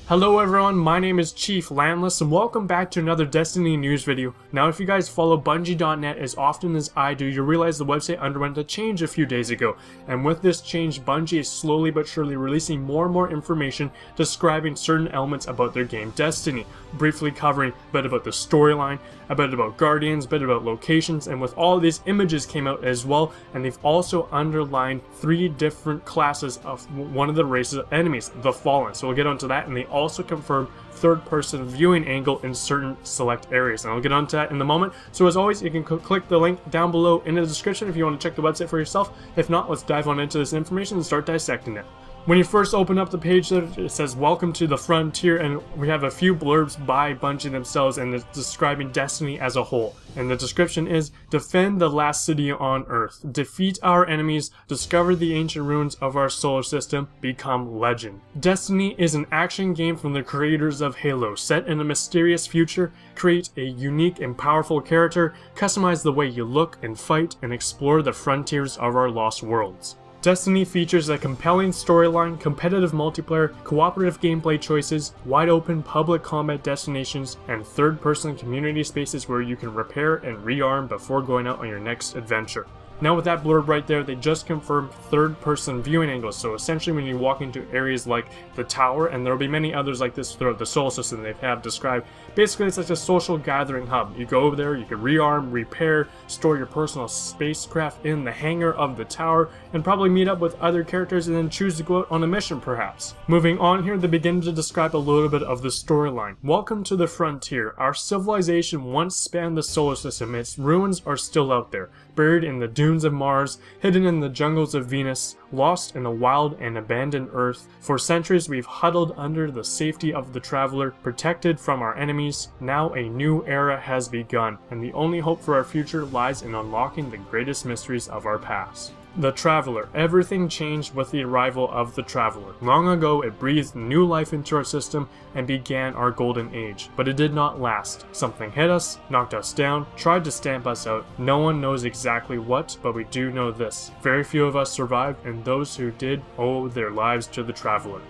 Hello everyone, my name is Chief Landless and welcome back to another Destiny news video. Now if you guys follow Bungie.net as often as I do, you realize the website underwent a change a few days ago. And with this change, Bungie is slowly but surely releasing more and more information describing certain elements about their game Destiny. Briefly covering a bit about the storyline, a bit about Guardians, a bit about locations, and with all of these images came out as well, and they've also underlined 3 different classes of one of the races of enemies, the Fallen. So we'll get onto that, and they also confirm third-person viewing angle in certain select areas, and I'll get onto that in a moment. So as always, you can click the link down below in the description if you want to check the website for yourself. If not, let's dive on into this information and start dissecting it. When you first open up the page, it says welcome to the frontier, and we have a few blurbs by Bungie themselves, and it's describing Destiny as a whole. And the description is, defend the last city on Earth, defeat our enemies, discover the ancient ruins of our solar system, become legend. Destiny is an action game from the creators of Halo, set in a mysterious future. Create a unique and powerful character, customize the way you look and fight, and explore the frontiers of our lost worlds. Destiny features a compelling storyline, competitive multiplayer, cooperative gameplay choices, wide-open public combat destinations, and third-person community spaces where you can repair and rearm before going out on your next adventure. Now with that blurb right there, they just confirmed third-person viewing angles, so essentially when you walk into areas like the tower, and there will be many others like this throughout the solar system they have described, basically it's like a social gathering hub. You go over there, you can rearm, repair, store your personal spacecraft in the hangar of the tower, and probably meet up with other characters and then choose to go out on a mission perhaps. Moving on here, they begin to describe a little bit of the storyline. Welcome to the frontier. Our civilization once spanned the solar system. Its ruins are still out there, buried in the dunes of Mars, hidden in the jungles of Venus, lost in a wild and abandoned Earth. For centuries we've huddled under the safety of the Traveler, protected from our enemies. Now a new era has begun, and the only hope for our future lies in unlocking the greatest mysteries of our past. The Traveler. Everything changed with the arrival of the Traveler. Long ago it breathed new life into our system and began our golden age. But it did not last. Something hit us, knocked us down, tried to stamp us out. No one knows exactly what, but we do know this. Very few of us survived, and those who did owe their lives to the Traveler.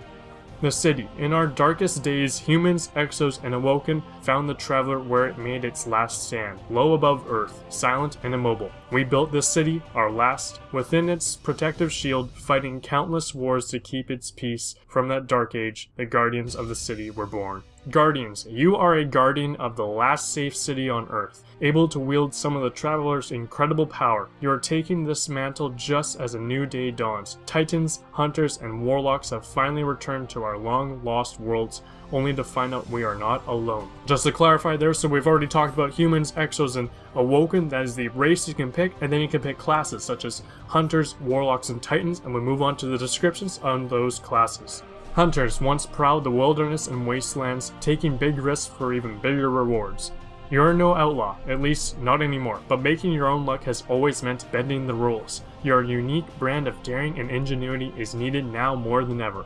The city. In our darkest days, humans, Exos, and Awoken found the Traveler where it made its last stand, low above Earth, silent and immobile. We built this city, our last, within its protective shield, fighting countless wars to keep its peace. From that dark age, the guardians of the city were born. Guardians, you are a guardian of the last safe city on Earth, able to wield some of the Traveler's incredible power. You are taking this mantle just as a new day dawns. Titans, hunters, and warlocks have finally returned to our long-lost worlds, only to find out we are not alone. Just to clarify there, so we've already talked about humans, Exos, and Awoken. That is the race you can pick, and then you can pick classes such as hunters, warlocks, and titans, and we move on to the descriptions on those classes. Hunters once prowled the wilderness and wastelands, taking big risks for even bigger rewards. You're no outlaw, at least not anymore, but making your own luck has always meant bending the rules. Your unique brand of daring and ingenuity is needed now more than ever.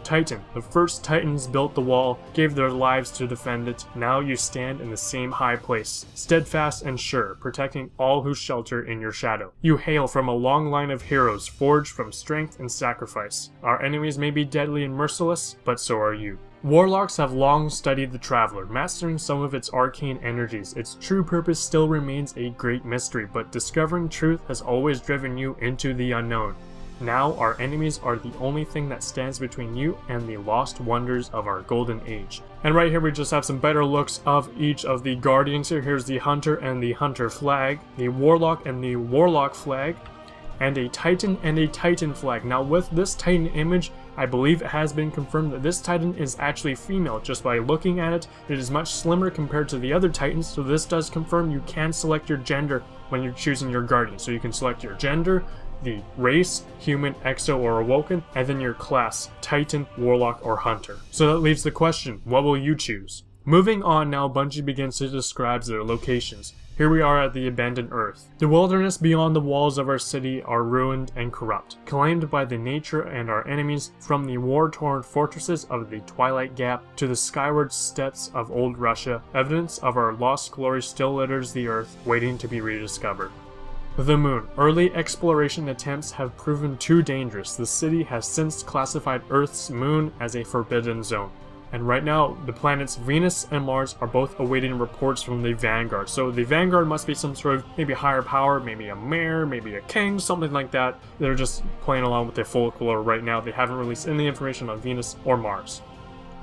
Titan. The first Titans built the wall, gave their lives to defend it. Now you stand in the same high place, steadfast and sure, protecting all who shelter in your shadow. You hail from a long line of heroes, forged from strength and sacrifice. Our enemies may be deadly and merciless, but so are you. Warlocks have long studied the Traveler, mastering some of its arcane energies. Its true purpose still remains a great mystery, but discovering truth has always driven you into the unknown. Now our enemies are the only thing that stands between you and the lost wonders of our golden age. And right here we just have some better looks of each of the Guardians here. Here's the Hunter and the Hunter flag, the Warlock and the Warlock flag, and a Titan and a Titan flag. Now with this Titan image, I believe it has been confirmed that this Titan is actually female. Just by looking at it, it is much slimmer compared to the other Titans, so this does confirm you can select your gender when you're choosing your Guardian. So you can select your gender, the race, human, Exo, or Awoken, and then your class, Titan, Warlock, or Hunter. So that leaves the question, what will you choose? Moving on now, Bungie begins to describe their locations. Here we are at the abandoned Earth. The wilderness beyond the walls of our city are ruined and corrupt, claimed by the nature and our enemies, from the war-torn fortresses of the Twilight Gap to the skyward steppes of old Russia. Evidence of our lost glory still litters the Earth, waiting to be rediscovered. The Moon. Early exploration attempts have proven too dangerous. The city has since classified Earth's moon as a forbidden zone. And right now, the planets Venus and Mars are both awaiting reports from the Vanguard. So the Vanguard must be some sort of maybe higher power, maybe a mayor, maybe a king, something like that. They're just playing along with their folklore right now. They haven't released any information on Venus or Mars.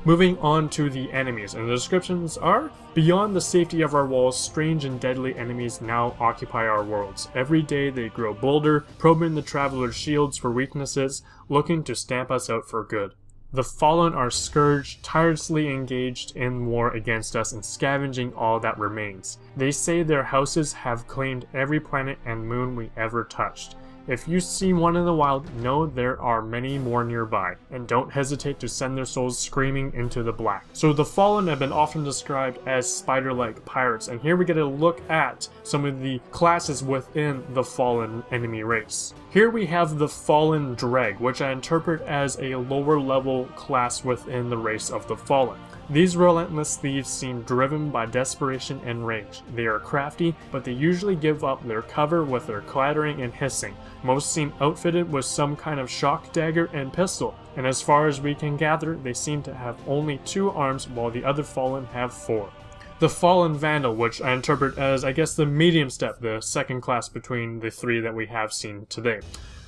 Moving on to the enemies, and the descriptions are: beyond the safety of our walls, strange and deadly enemies now occupy our worlds. Every day they grow bolder, probing the traveler's shields for weaknesses, looking to stamp us out for good. The Fallen are scourged, tirelessly engaged in war against us and scavenging all that remains. They say their houses have claimed every planet and moon we ever touched. If you see one in the wild, know there are many more nearby, and don't hesitate to send their souls screaming into the black. So the Fallen have been often described as spider-like pirates, and here we get a look at some of the classes within the Fallen enemy race. Here we have the Fallen Dreg, which I interpret as a lower level class within the race of the Fallen. These relentless thieves seem driven by desperation and rage. They are crafty, but they usually give up their cover with their clattering and hissing. Most seem outfitted with some kind of shock dagger and pistol, and as far as we can gather, they seem to have only 2 arms while the other Fallen have 4. The Fallen Vandal, which I interpret as, I guess, the medium step, the second class between the 3 that we have seen today.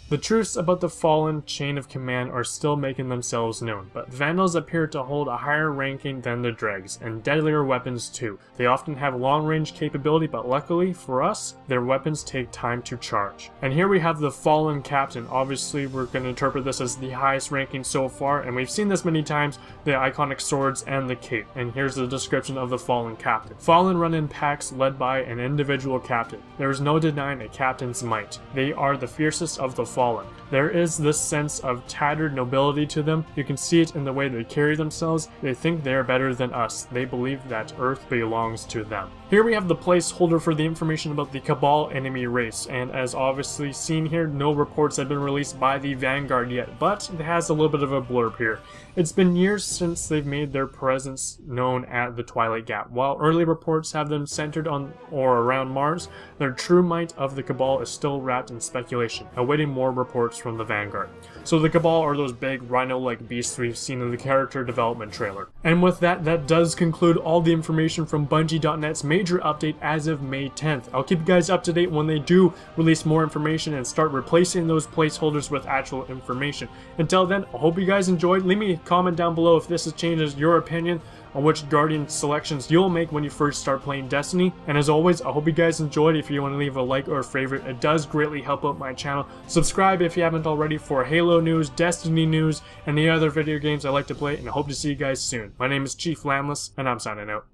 The truths about the Fallen chain of command are still making themselves known, but Vandals appear to hold a higher ranking than the Dregs, and deadlier weapons too. They often have long-range capability, but luckily for us, their weapons take time to charge. And here we have the Fallen Captain. Obviously, we're going to interpret this as the highest ranking so far, and we've seen this many times, the iconic swords and the cape. And here's the description of the Fallen Captain. Fallen run in packs led by an individual captain. There is no denying a captain's might. They are the fiercest of the Fallen. There is this sense of tattered nobility to them. You can see it in the way they carry themselves. They think they are better than us. They believe that Earth belongs to them. Here we have the placeholder for the information about the Cabal enemy race, and as obviously seen here, no reports have been released by the Vanguard yet, but it has a little bit of a blurb here. It's been years since they've made their presence known at the Twilight Gap. While early reports have them centered on or around Mars, their true might of the Cabal is still wrapped in speculation, awaiting more reports from the Vanguard. So the Cabal are those big rhino-like beasts we've seen in the character development trailer. And with that, that does conclude all the information from Bungie.net's major update as of May 10th. I'll keep you guys up to date when they do release more information and start replacing those placeholders with actual information. Until then, I hope you guys enjoyed. Leave me a comment down below if this changes your opinion on which Guardian selections you'll make when you first start playing Destiny. And as always, I hope you guys enjoyed. If you want to leave a like or a favorite, it does greatly help out my channel. Subscribe if you haven't already for Halo news, Destiny news, and the other video games I like to play, and I hope to see you guys soon. My name is Chief Lambless, and I'm signing out.